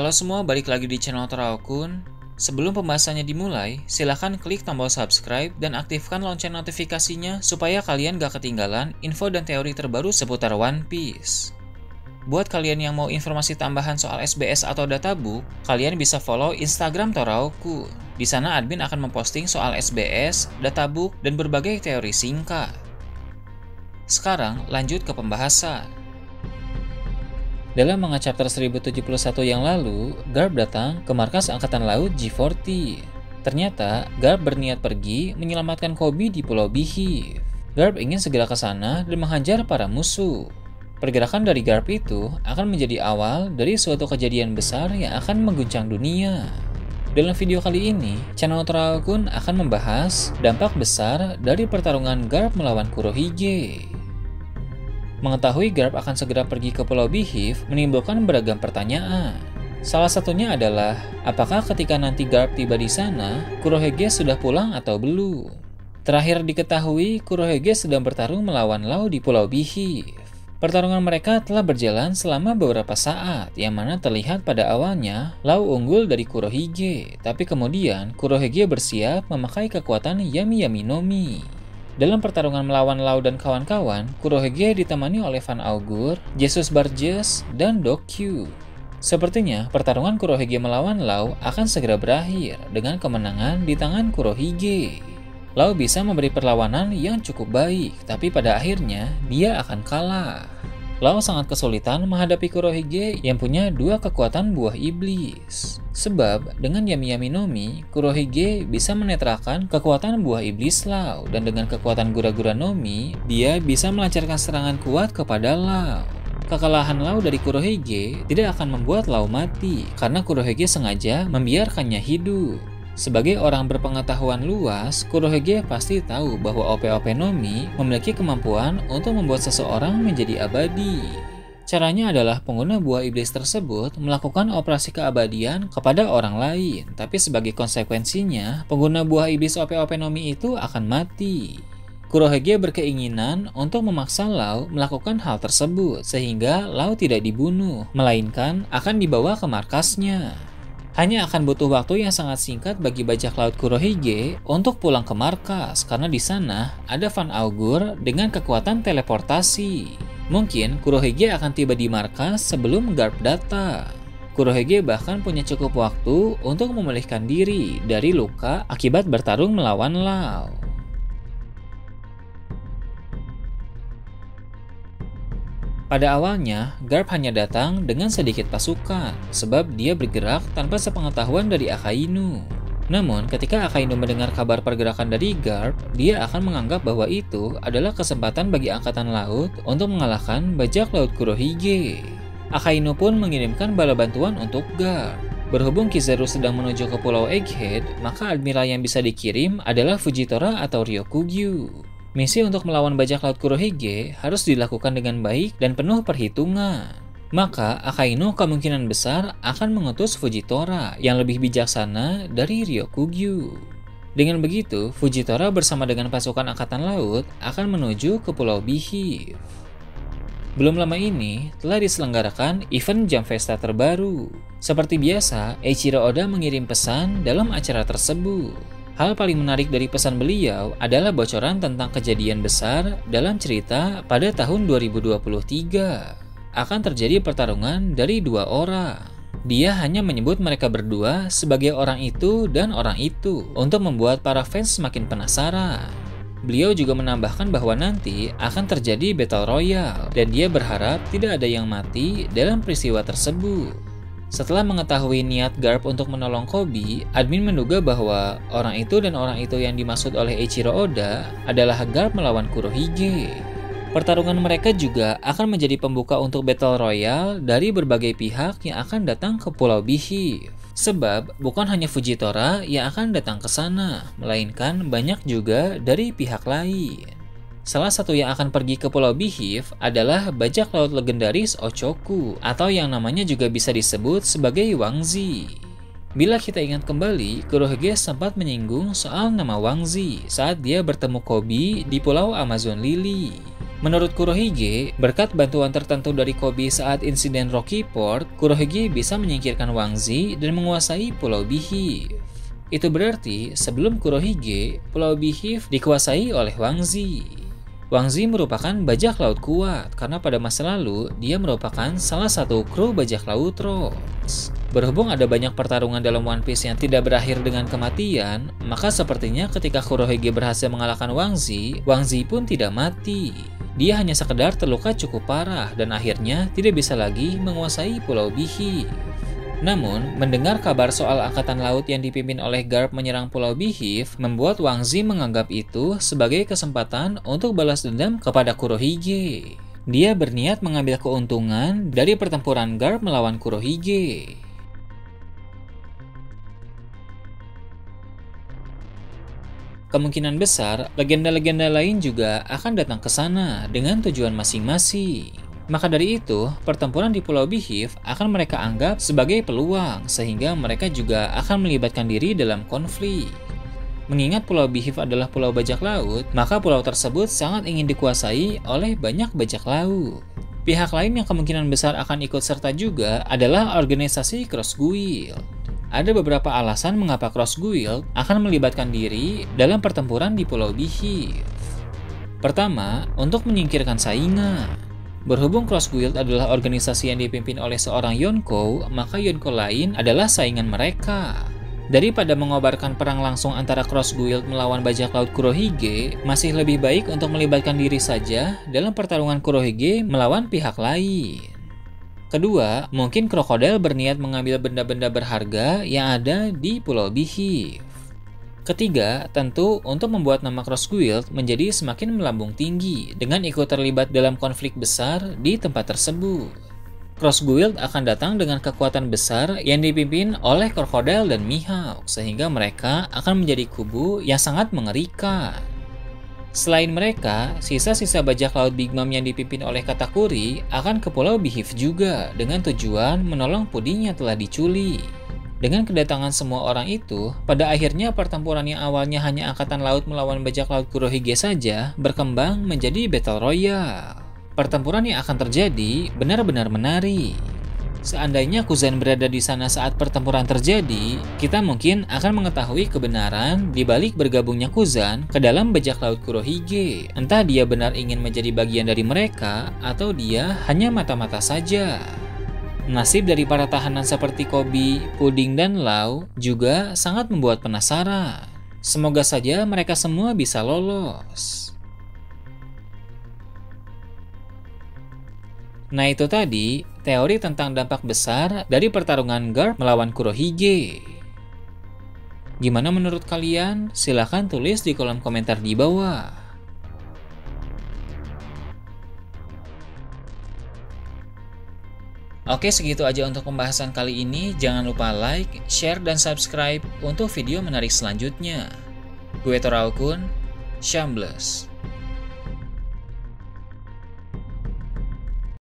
Halo semua, balik lagi di channel Toraokun. Sebelum pembahasannya dimulai, silahkan klik tombol subscribe dan aktifkan lonceng notifikasinya supaya kalian gak ketinggalan info dan teori terbaru seputar One Piece. Buat kalian yang mau informasi tambahan soal SBS atau databook, kalian bisa follow Instagram Toraokun. Di sana admin akan memposting soal SBS, databook, dan berbagai teori singkat. Sekarang lanjut ke pembahasan. Dalam manga chapter 1071 yang lalu, Garp datang ke markas Angkatan Laut G40. Ternyata, Garp berniat pergi menyelamatkan Koby di Pulau Beehive. Garp ingin segera ke sana dan menghajar para musuh. Pergerakan dari Garp itu akan menjadi awal dari suatu kejadian besar yang akan mengguncang dunia. Dalam video kali ini, channel Toraokun akan membahas dampak besar dari pertarungan Garp melawan Kurohige. Mengetahui Garp akan segera pergi ke Pulau Beehive menimbulkan beragam pertanyaan. Salah satunya adalah, apakah ketika nanti Garp tiba di sana, Kurohige sudah pulang atau belum? Terakhir diketahui, Kurohige sedang bertarung melawan Law di Pulau Beehive. Pertarungan mereka telah berjalan selama beberapa saat, yang mana terlihat pada awalnya Law unggul dari Kurohige, tapi kemudian Kurohige bersiap memakai kekuatan Yami Yami no Mi. Dalam pertarungan melawan Law dan kawan-kawan, Kurohige ditemani oleh Van Augur, Jesus Barges, dan Dokkyu. Sepertinya, pertarungan Kurohige melawan Law akan segera berakhir dengan kemenangan di tangan Kurohige. Law bisa memberi perlawanan yang cukup baik, tapi pada akhirnya dia akan kalah. Law sangat kesulitan menghadapi Kurohige yang punya dua kekuatan buah iblis. Sebab dengan Yami Yami no Mi, Kurohige bisa menetralkan kekuatan buah iblis Law, dan dengan kekuatan Gura-Gura no Mi, dia bisa melancarkan serangan kuat kepada Law. Kekalahan Law dari Kurohige tidak akan membuat Law mati, karena Kurohige sengaja membiarkannya hidup. Sebagai orang berpengetahuan luas, Kurohige pasti tahu bahwa OP-OP no Mi memiliki kemampuan untuk membuat seseorang menjadi abadi. Caranya adalah pengguna buah iblis tersebut melakukan operasi keabadian kepada orang lain, tapi sebagai konsekuensinya, pengguna buah iblis OP-OP no Mi itu akan mati. Kurohige berkeinginan untuk memaksa Law melakukan hal tersebut, sehingga Law tidak dibunuh, melainkan akan dibawa ke markasnya. Hanya akan butuh waktu yang sangat singkat bagi bajak laut Kurohige untuk pulang ke markas, karena di sana ada Van Augur dengan kekuatan teleportasi. Mungkin Kurohige akan tiba di markas sebelum Garp datang. Kurohige bahkan punya cukup waktu untuk memulihkan diri dari luka akibat bertarung melawan Law. Pada awalnya, Garp hanya datang dengan sedikit pasukan, sebab dia bergerak tanpa sepengetahuan dari Akainu. Namun, ketika Akainu mendengar kabar pergerakan dari Garp, dia akan menganggap bahwa itu adalah kesempatan bagi Angkatan Laut untuk mengalahkan bajak laut Kurohige. Akainu pun mengirimkan bala bantuan untuk Garp. Berhubung Kizaru sedang menuju ke Pulau Egghead, maka admiral yang bisa dikirim adalah Fujitora atau Ryokugyu. Misi untuk melawan bajak laut Kurohige harus dilakukan dengan baik dan penuh perhitungan. Maka Akainu kemungkinan besar akan mengutus Fujitora yang lebih bijaksana dari Ryokugyu. Dengan begitu, Fujitora bersama dengan pasukan Angkatan Laut akan menuju ke Pulau Beehive. Belum lama ini telah diselenggarakan event Jam Festa terbaru. Seperti biasa, Eiichiro Oda mengirim pesan dalam acara tersebut. Hal paling menarik dari pesan beliau adalah bocoran tentang kejadian besar dalam cerita pada tahun 2023. Akan terjadi pertarungan dari dua orang. Dia hanya menyebut mereka berdua sebagai orang itu dan orang itu untuk membuat para fans semakin penasaran. Beliau juga menambahkan bahwa nanti akan terjadi Battle Royale dan dia berharap tidak ada yang mati dalam peristiwa tersebut. Setelah mengetahui niat Garp untuk menolong Koby, admin menduga bahwa orang itu dan orang itu yang dimaksud oleh Eiichiro Oda adalah Garp melawan Kurohige. Pertarungan mereka juga akan menjadi pembuka untuk Battle Royale dari berbagai pihak yang akan datang ke Pulau Beehive. Sebab bukan hanya Fujitora yang akan datang ke sana, melainkan banyak juga dari pihak lain. Salah satu yang akan pergi ke Pulau Beehive adalah bajak laut legendaris Ochoku, atau yang namanya juga bisa disebut sebagai Wangzi. Bila kita ingat kembali, Kurohige sempat menyinggung soal nama Wangzi saat dia bertemu Koby di Pulau Amazon Lily. Menurut Kurohige, berkat bantuan tertentu dari Koby saat insiden Rocky Port, Kurohige bisa menyingkirkan Wang Zi dan menguasai Pulau Beehive. Itu berarti sebelum Kurohige, Pulau Beehive dikuasai oleh Wang Zi. Wang Zi merupakan bajak laut kuat karena pada masa lalu dia merupakan salah satu kru bajak laut Rhodes. Berhubung ada banyak pertarungan dalam One Piece yang tidak berakhir dengan kematian, maka sepertinya ketika Kurohige berhasil mengalahkan Wang Zi pun tidak mati. Dia hanya sekedar terluka cukup parah dan akhirnya tidak bisa lagi menguasai Pulau Beehive. Namun, mendengar kabar soal angkatan laut yang dipimpin oleh Garp menyerang Pulau Beehive membuat Wang Zi menganggap itu sebagai kesempatan untuk balas dendam kepada Kurohige. Dia berniat mengambil keuntungan dari pertempuran Garp melawan Kurohige. Kemungkinan besar, legenda-legenda lain juga akan datang ke sana dengan tujuan masing-masing. Maka dari itu, pertempuran di Pulau Beehive akan mereka anggap sebagai peluang, sehingga mereka juga akan melibatkan diri dalam konflik. Mengingat Pulau Beehive adalah pulau bajak laut, maka pulau tersebut sangat ingin dikuasai oleh banyak bajak laut. Pihak lain yang kemungkinan besar akan ikut serta juga adalah organisasi Cross Guild. Ada beberapa alasan mengapa Cross Guild akan melibatkan diri dalam pertempuran di Pulau Beehive. Pertama, untuk menyingkirkan saingan. Berhubung Cross Guild adalah organisasi yang dipimpin oleh seorang Yonkou, maka Yonkou lain adalah saingan mereka. Daripada mengobarkan perang langsung antara Cross Guild melawan bajak laut Kurohige, masih lebih baik untuk melibatkan diri saja dalam pertarungan Kurohige melawan pihak lain. Kedua, mungkin krokodil berniat mengambil benda-benda berharga yang ada di Pulau Beehive. Ketiga, tentu untuk membuat nama Cross Guild menjadi semakin melambung tinggi dengan ikut terlibat dalam konflik besar di tempat tersebut. Cross Guild akan datang dengan kekuatan besar yang dipimpin oleh krokodil dan Mihawk, sehingga mereka akan menjadi kubu yang sangat mengerikan. Selain mereka, sisa-sisa bajak laut Big Mom yang dipimpin oleh Katakuri akan ke Pulau Beehive juga dengan tujuan menolong puding yang telah diculik. Dengan kedatangan semua orang itu, pada akhirnya pertempuran yang awalnya hanya angkatan laut melawan bajak laut Kurohige saja berkembang menjadi Battle Royale. Pertempuran yang akan terjadi benar-benar menarik. Seandainya Kuzan berada di sana saat pertempuran terjadi, kita mungkin akan mengetahui kebenaran di balik bergabungnya Kuzan ke dalam bajak laut Kurohige. Entah dia benar ingin menjadi bagian dari mereka, atau dia hanya mata-mata saja. Nasib dari para tahanan seperti Koby, Puding, dan Lau juga sangat membuat penasaran. Semoga saja mereka semua bisa lolos. Nah, itu tadi teori tentang dampak besar dari pertarungan Garp melawan Kurohige. Gimana menurut kalian? Silahkan tulis di kolom komentar di bawah. Oke, segitu aja untuk pembahasan kali ini. Jangan lupa like, share, dan subscribe untuk video menarik selanjutnya. Gue Toraukun, Shambles.